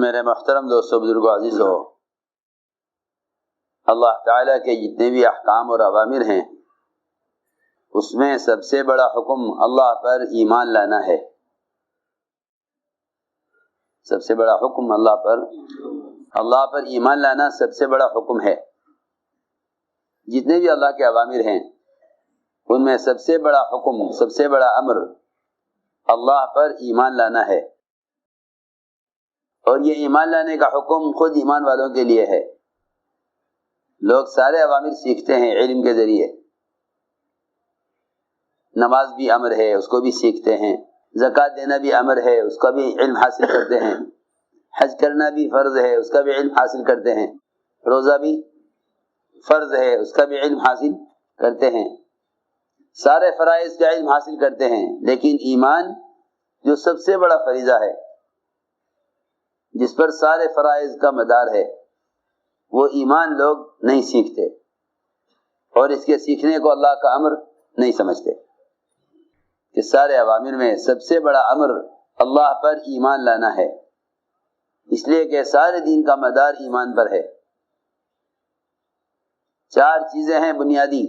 میرے محترم دوستو، بزرگو، عزیزو، اللہ تعالیٰ کے جتنے بھی احکام اور اوامر ہیں اس میں سب سے بڑا حکم اللہ پر ایمان لانا ہے۔ سب سے بڑا حکم اللہ پر ایمان لانا سب سے بڑا حکم ہے۔ جتنے بھی اللہ کے اوامر ہیں ان میں سب سے بڑا حکم، سب سے بڑا امر اللہ پر ایمان لانا ہے، اور یہ ایمان لانے کا حکم خود ایمان والوں کے لیے ہے۔ لوگ سارے اوامر سیکھتے ہیں علم کے ذریعے، نماز بھی امر ہے اس کو بھی سیکھتے ہیں، زکوٰۃ دینا بھی امر ہے اس کا بھی علم حاصل کرتے ہیں، حج کرنا بھی فرض ہے اس کا بھی علم حاصل کرتے ہیں، روزہ بھی فرض ہے اس کا بھی علم حاصل کرتے ہیں، سارے فرائض کا علم حاصل کرتے ہیں، لیکن ایمان جو سب سے بڑا فریضہ ہے، جس پر سارے فرائض کا مدار ہے، وہ ایمان لوگ نہیں سیکھتے، اور اس کے سیکھنے کو اللہ کا امر نہیں سمجھتے۔ کہ سارے اوامر میں سب سے بڑا امر اللہ پر ایمان لانا ہے، اس لیے کہ سارے دین کا مدار ایمان پر ہے۔ 4 چیزیں ہیں بنیادی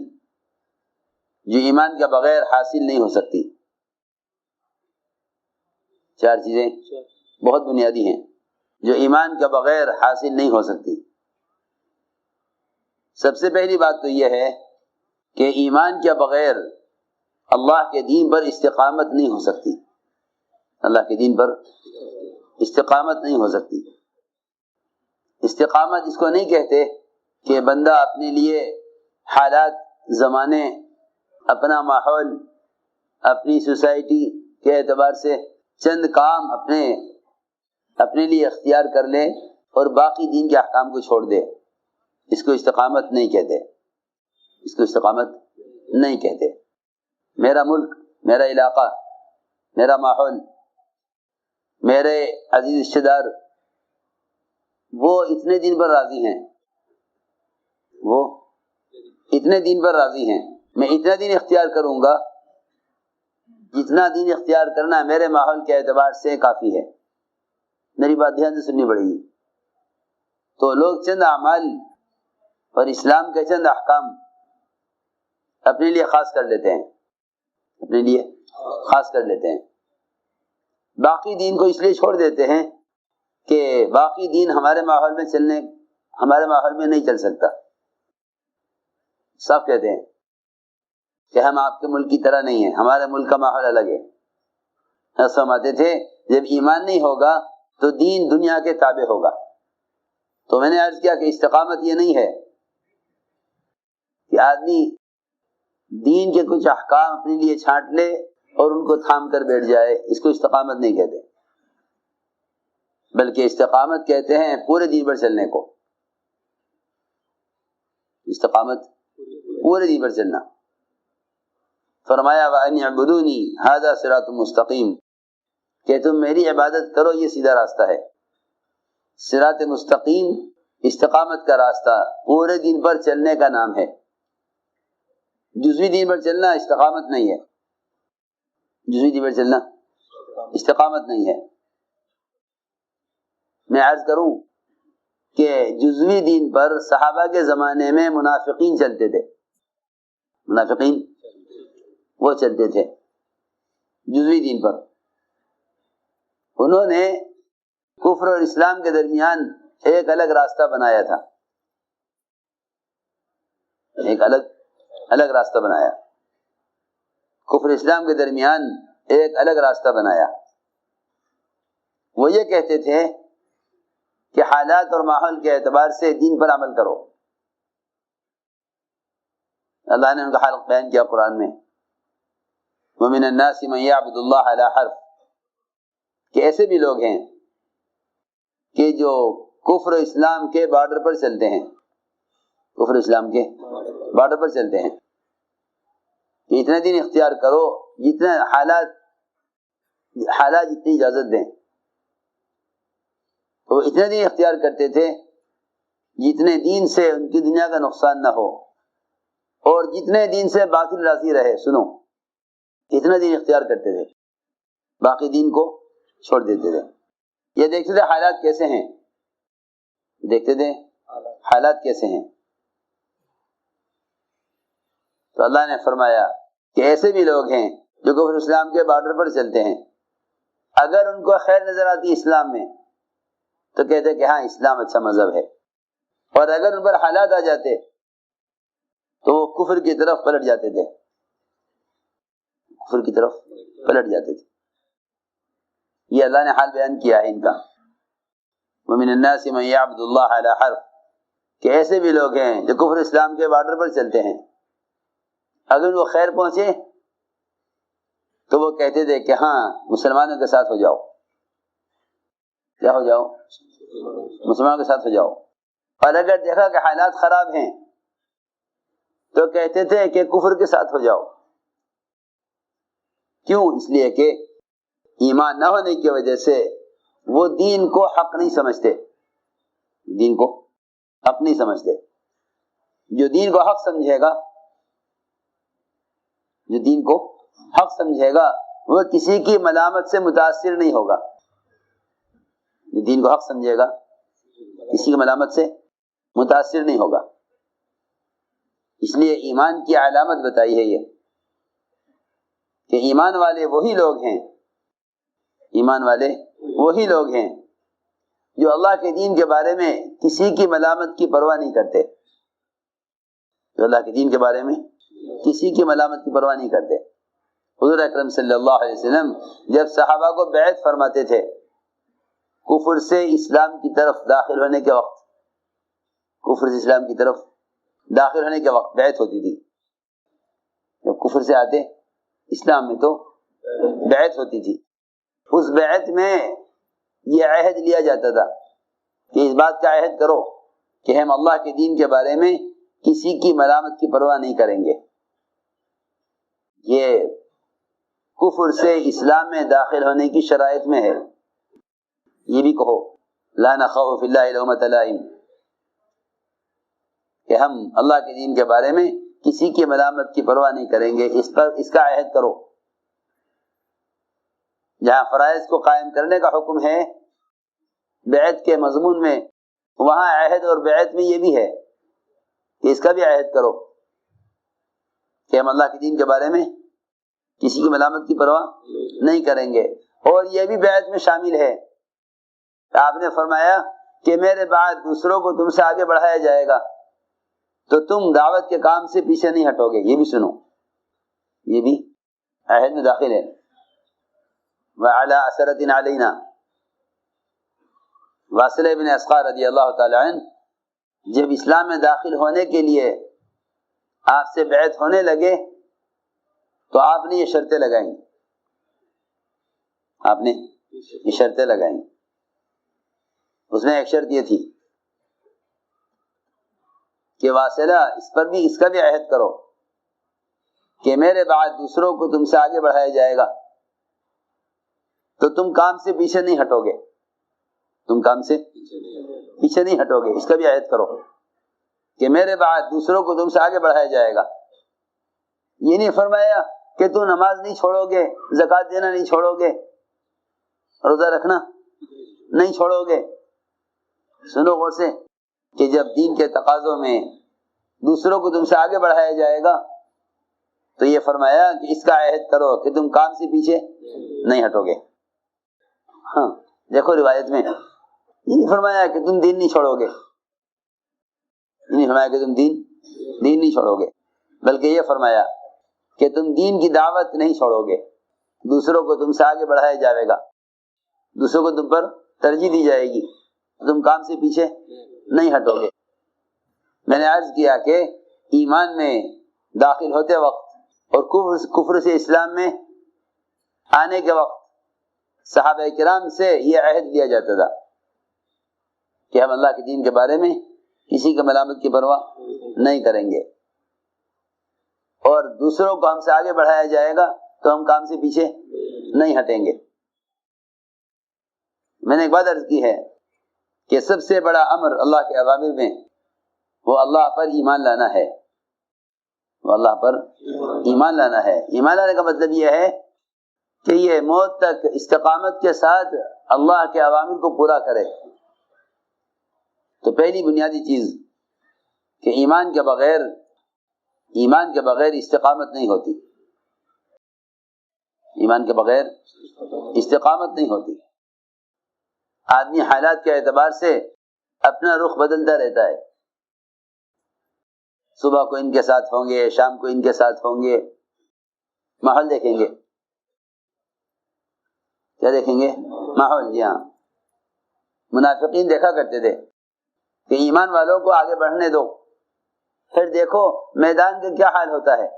جو ایمان کے بغیر حاصل نہیں ہو سکتی۔ 4 چیزیں بہت بنیادی ہیں جو ایمان کے بغیر حاصل نہیں ہو سکتی۔ سب سے پہلی بات تو یہ ہے کہ ایمان کے بغیر اللہ کے دین پر استقامت نہیں ہو سکتی۔ اللہ کے دین پر استقامت نہیں ہو سکتی۔ استقامت اس کو نہیں کہتے کہ بندہ اپنے لیے حالات، زمانے، اپنا ماحول، اپنی سوسائٹی کے اعتبار سے چند کام اپنے لیے اختیار کر لے اور باقی دین کے احکام کو چھوڑ دے۔ اس کو استقامت نہیں کہتے، اس کو استقامت نہیں کہتے۔ میرا ملک، میرا علاقہ، میرا ماحول، میرے عزیز رشتہ دار، وہ اتنے دن پر راضی ہیں، وہ اتنے دن پر راضی ہیں، میں اتنا دن اختیار کروں گا جتنا دن اختیار کرنا میرے ماحول کے اعتبار سے کافی ہے۔ میری بات دھیان سے سننی پڑے گی۔ تو لوگ چند اعمال اور اسلام کے چند احکام اپنے لیے خاص کر لیتے ہیں، اپنے لیے خاص کر لیتے ہیں، باقی دین کو اس لیے چھوڑ دیتے ہیں کہ باقی دین ہمارے ماحول میں نہیں چل سکتا۔ سب کہتے ہیں کہ ہم آپ کے ملک کی طرح نہیں ہیں، ہمارے ملک کا ماحول الگ ہے۔ سمجھتے تھے جب ایمان نہیں ہوگا تو دین دنیا کے تابع ہوگا۔ تو میں نے عرض کیا کہ استقامت یہ نہیں ہے کہ آدمی دین کے کچھ احکام اپنے لیے چھانٹ لے اور ان کو تھام کر بیٹھ جائے، اس کو استقامت نہیں کہتے، بلکہ استقامت کہتے ہیں پورے دین پر چلنے کو۔ استقامت پورے دین پر چلنا۔ فرمایا وَأَنِ اعْبُدُونِي هَذَا صِرَاطٌ مُسْتَقِيمٌ، کہ تم میری عبادت کرو، یہ سیدھا راستہ ہے۔ صراط مستقیم استقامت کا راستہ، پورے دین پر چلنے کا نام ہے۔ جزوی دین پر چلنا استقامت نہیں ہے، جزوی دین پر چلنا استقامت نہیں ہے۔ میں عرض کروں کہ جزوی دین پر صحابہ کے زمانے میں منافقین چلتے تھے، منافقین وہ چلتے تھے جزوی دین پر۔ انہوں نے کفر اور اسلام کے درمیان ایک الگ راستہ بنایا تھا، ایک الگ راستہ بنایا، کفر اسلام کے درمیان ایک الگ راستہ بنایا۔ وہ یہ کہتے تھے کہ حالات اور ماحول کے اعتبار سے دین پر عمل کرو۔ اللہ نے ان کا حال بیان کیا قرآن میں، وَمِنَ النَّاسِ مَن يَعْبُدُ اللَّهَ عَلَىٰ حَرْفٍ، کہ ایسے بھی لوگ ہیں کہ جو کفر و اسلام کے بارڈر پر چلتے ہیں، کفر اسلام کے بارڈر پر چلتے ہیں کہ اتنا دن اختیار کرو جتنا حالات جتنی اجازت دیں۔ تو اتنے دن اختیار کرتے تھے جتنے دین سے ان کی دنیا کا نقصان نہ ہو، اور جتنے دین سے باطل راضی رہے۔ سنو، اتنا دن اختیار کرتے تھے، باقی دین کو چھوڑ دیتے تھے۔ یہ دیکھتے تھے حالات کیسے ہیں، دیکھتے تھے حالات کیسے ہیں. تو اللہ نے فرمایا کہ ایسے بھی لوگ ہیں جو کفر اسلام کے بارڈر پر چلتے ہیں، اگر ان کو خیر نظر آتی اسلام میں تو کہتے کہ ہاں اسلام اچھا مذہب ہے، اور اگر ان پر حالات آ جاتے تو وہ کفر کی طرف پلٹ جاتے تھے، کفر کی طرف پلٹ جاتے تھے. یہ اللہ نے حال بیان کیا ہے ان کا. وَمِنَ النَّاسِ مَن يَعْبُدُ اللَّهَ عَلَى حَرْفٍ، کہ ایسے بھی لوگ ہیں جو کفر اسلام کے بارڈر پر چلتے ہیں، اگر وہ خیر پہنچے تو وہ کہتے تھے کہ ہاں مسلمانوں کے ساتھ ہو جاؤ. کیا ہو جاؤ؟ مسلمانوں کے ساتھ ہو جاؤ. اور اگر دیکھا کہ حالات خراب ہیں تو کہتے تھے کہ کفر کے ساتھ ہو جاؤ. کیوں؟ اس لیے کہ ایمان نہ ہونے کی وجہ سے وہ دین کو حق نہیں سمجھتے، دین کو حق نہیں سمجھتے. جو دین کو حق سمجھے گا، جو دین کو حق سمجھے گا وہ کسی کی ملامت سے متاثر نہیں ہوگا. جو دین کو حق سمجھے گا کسی کی ملامت سے متاثر نہیں ہوگا. اس لیے ایمان کی علامت بتائی ہے یہ کہ ایمان والے وہی لوگ ہیں، ایمان والے وہی لوگ ہیں جو اللہ کے دین کے بارے میں کسی کی ملامت کی پرواہ نہیں کرتے، جو اللہ کے دین کے بارے میں کسی کی ملامت کی پرواہ نہیں کرتے. حضور اکرم صلی اللہ علیہ وسلم جب صحابہ کو بیعت فرماتے تھے کفر سے اسلام کی طرف داخل ہونے کے وقت، کفر سے اسلام کی طرف داخل ہونے کے وقت بیعت ہوتی تھی. جب کفر سے آتے اسلام میں تو بیعت ہوتی تھی. اس بیعت میں یہ عہد لیا جاتا تھا کہ اس بات کا عہد کرو کہ ہم اللہ کے دین کے بارے میں کسی کی ملامت کی پرواہ نہیں کریں گے. یہ کفر سے اسلام میں داخل ہونے کی شرائط میں ہے. یہ بھی کہو لا نخاف فی اللہ لومۃ لائم، کہ ہم اللہ کے دین کے بارے میں کسی کی ملامت کی پرواہ نہیں کریں گے. اس کا عہد کرو. جہاں فرائض کو قائم کرنے کا حکم ہے بیعت کے مضمون میں، وہاں عہد اور بیعت میں یہ بھی ہے کہ اس کا بھی عہد کرو کہ ہم اللہ کے دین کے بارے میں کسی کی ملامت کی پرواہ نہیں کریں گے. اور یہ بھی بیعت میں شامل ہے کہ آپ نے فرمایا کہ میرے بعد دوسروں کو تم سے آگے بڑھایا جائے گا تو تم دعوت کے کام سے پیچھے نہیں ہٹو گے. یہ بھی سنو، یہ بھی عہد میں داخل ہے. وَعَلَىٰ أَثَرَةٍ عَلَيْنَا، واصلہ ابن اسقع رضی اللہ تعالی عنہ جب اسلام میں داخل ہونے کے لیے آپ سے بیعت ہونے لگے تو آپ نے یہ شرطیں لگائیں، آپ نے یہ شرطیں لگائیں. اس میں ایک شرط یہ تھی کہ واصلہ اس کا بھی عہد کرو کہ میرے بعد دوسروں کو تم سے آگے بڑھایا جائے گا تو تم کام سے پیچھے نہیں ہٹو گے، تم کام سے پیچھے نہیں ہٹو گے. اس کا بھی عہد کرو کہ میرے بعد دوسروں کو تم سے آگے بڑھایا جائے گا. یہ نہیں فرمایا کہ تم نماز نہیں چھوڑو گے، زکوٰۃ دینا نہیں چھوڑو گے، روزہ رکھنا نہیں چھوڑو گے. سنو غور سے کہ جب دین کے تقاضوں میں دوسروں کو تم سے آگے بڑھایا جائے گا تو یہ فرمایا کہ اس کا عہد کرو کہ تم کام سے پیچھے نہیں ہٹو گے. ہاں دیکھو روایت میں یہ نہیں فرمایا کہ تم دین نہیں چھوڑو گے، یہ نہیں فرمایا کہ تم دین نہیں چھوڑو گے، بلکہ یہ فرمایا کہ تم دین کی دعوت نہیں چھوڑو گے، دوسروں کو تم سے آگے بڑھایا جائے گا، دوسروں کو تم پر ترجیح دی جائے گی، تم کام سے پیچھے نہیں ہٹو گے. میں نے عرض کیا کہ ایمان میں داخل ہوتے وقت اور کفر سے اسلام میں آنے کے وقت صحابہ کرام سے یہ عہد لیا جاتا تھا کہ ہم اللہ کے دین کے بارے میں کسی کے ملامت کی پرواہ نہیں کریں گے، اور دوسروں کو ہم سے آگے بڑھایا جائے گا تو ہم کام سے پیچھے نہیں ہٹیں گے. میں نے ایک بات عرض کی ہے کہ سب سے بڑا امر اللہ کے اوامر میں وہ اللہ پر ایمان لانا ہے، وہ اللہ پر ایمان لانا ہے. ایمان لانے کا مطلب یہ ہے کہ یہ موت تک استقامت کے ساتھ اللہ کے اوامر کو پورا کرے۔ تو پہلی بنیادی چیز کہ ایمان کے بغیر استقامت نہیں ہوتی، ایمان کے بغیر استقامت نہیں ہوتی۔ آدمی حالات کے اعتبار سے اپنا رخ بدلتا رہتا ہے، صبح کو ان کے ساتھ ہوں گے، شام کو ان کے ساتھ ہوں گے، ماحول دیکھیں گے، کیا دیکھیں گے؟ ماحول۔ جی ہاں، منافقین دیکھا کرتے تھے کہ ایمان والوں کو آگے بڑھنے دو، پھر دیکھو میدان کا کیا حال ہوتا ہے۔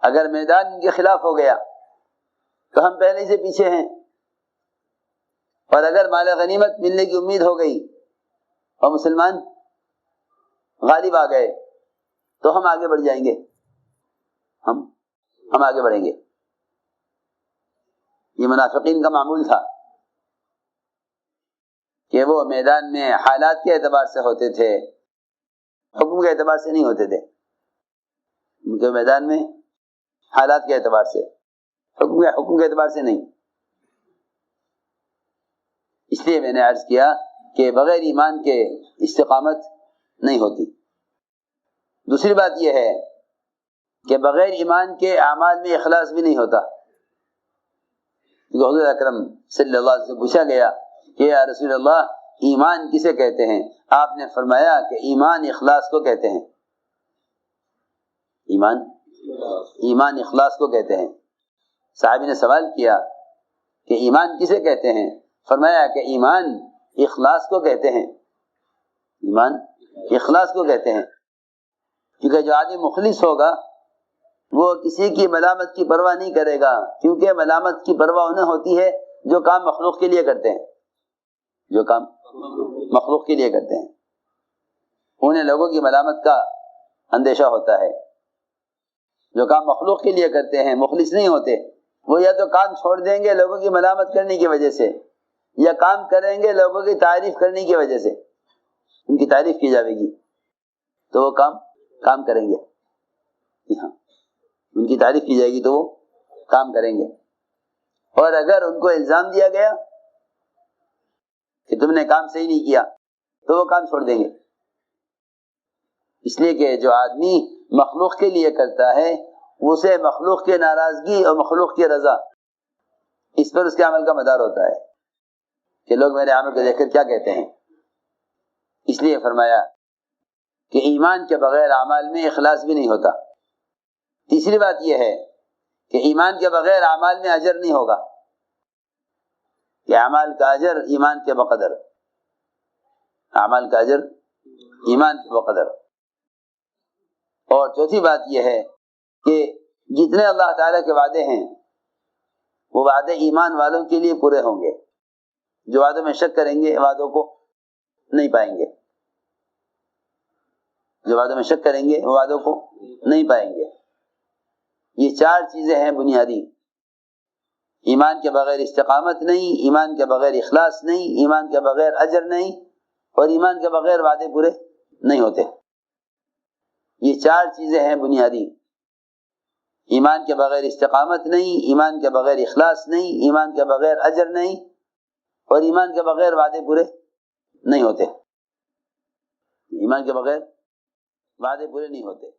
اگر میدان ان کے خلاف ہو گیا تو ہم پہلے سے پیچھے ہیں، اور اگر مال غنیمت ملنے کی امید ہو گئی اور مسلمان غالب آ گئے تو ہم آگے بڑھ جائیں گے، ہم آگے بڑھیں گے۔ یہ منافقین کا معمول تھا کہ وہ میدان میں حالات کے اعتبار سے ہوتے تھے، حکم کے اعتبار سے نہیں ہوتے تھے۔ ان کے میدان میں حالات کے اعتبار سے، حکم کے اعتبار سے نہیں۔ اس لیے میں نے عرض کیا کہ بغیر ایمان کے استقامت نہیں ہوتی۔ دوسری بات یہ ہے کہ بغیر ایمان کے اعمال میں اخلاص بھی نہیں ہوتا۔ حضور اکرم صلی اللہ علیہ وسلم سے پوچھا گیا کہ یا رسول اللہ ایمان کسے کہتے ہیں؟ آپ نے فرمایا کہ ایمان اخلاص کو کہتے ہیں، ایمان اخلاص کو کہتے ہیں۔ صحابی نے سوال کیا کہ ایمان کسے کہتے ہیں؟ فرمایا کہ ایمان اخلاص کو کہتے ہیں، ایمان اخلاص کو کہتے ہیں، کیونکہ جو آدمی مخلص ہوگا وہ کسی کی ملامت کی پرواہ نہیں کرے گا، کیونکہ ملامت کی پرواہ انہیں ہوتی ہے جو کام مخلوق کے لیے کرتے ہیں، جو کام مخلوق کے لیے کرتے ہیں، انہیں لوگوں کی ملامت کا اندیشہ ہوتا ہے۔ جو کام مخلوق کے لیے کرتے ہیں، مخلص نہیں ہوتے، وہ یا تو کام چھوڑ دیں گے لوگوں کی ملامت کرنے کی وجہ سے، یا کام کریں گے لوگوں کی تعریف کرنے کی وجہ سے، ان کی تعریف کی جائے گی تو وہ کام کریں گے، ہاں ان کی تعریف کی جائے گی تو وہ کام کریں گے۔ اور اگر ان کو الزام دیا گیا کہ تم نے کام صحیح نہیں کیا تو وہ کام چھوڑ دیں گے۔ اس لیے کہ جو آدمی مخلوق کے لیے کرتا ہے اسے مخلوق کی ناراضگی اور مخلوق کی رضا، اس پر اس کے عمل کا مدار ہوتا ہے کہ لوگ میرے عمل کو دیکھ کر کیا کہتے ہیں۔ اس لیے فرمایا کہ ایمان کے بغیر اعمال میں اخلاص بھی نہیں ہوتا۔ تیسری بات یہ ہے کہ ایمان کے بغیر اعمال میں اجر نہیں ہوگا، کہ اعمال کا اجر ایمان کے بقدر، اعمال کا اجر ایمان کے بقدر۔ اور چوتھی بات یہ ہے کہ جتنے اللہ تعالیٰ کے وعدے ہیں وہ وعدے ایمان والوں کے لیے پورے ہوں گے۔ جو وعدوں میں شک کریں گے وعدوں کو نہیں پائیں گے، جو وعدوں میں شک کریں گے وہ وعدوں کو نہیں پائیں گے۔ یہ چار چیزیں ہیں بنیادی، ایمان کے بغیر استقامت نہیں، ایمان کے بغیر اخلاص نہیں، ایمان کے بغیر اجر نہیں، اور ایمان کے بغیر وعدے پورے نہیں ہوتے۔ یہ چار چیزیں ہیں بنیادی، ایمان کے بغیر استقامت نہیں، ایمان کے بغیر اخلاص نہیں، ایمان کے بغیر اجر نہیں، اور ایمان کے بغیر وعدے پورے نہیں ہوتے، ایمان کے بغیر وعدے پورے نہیں ہوتے۔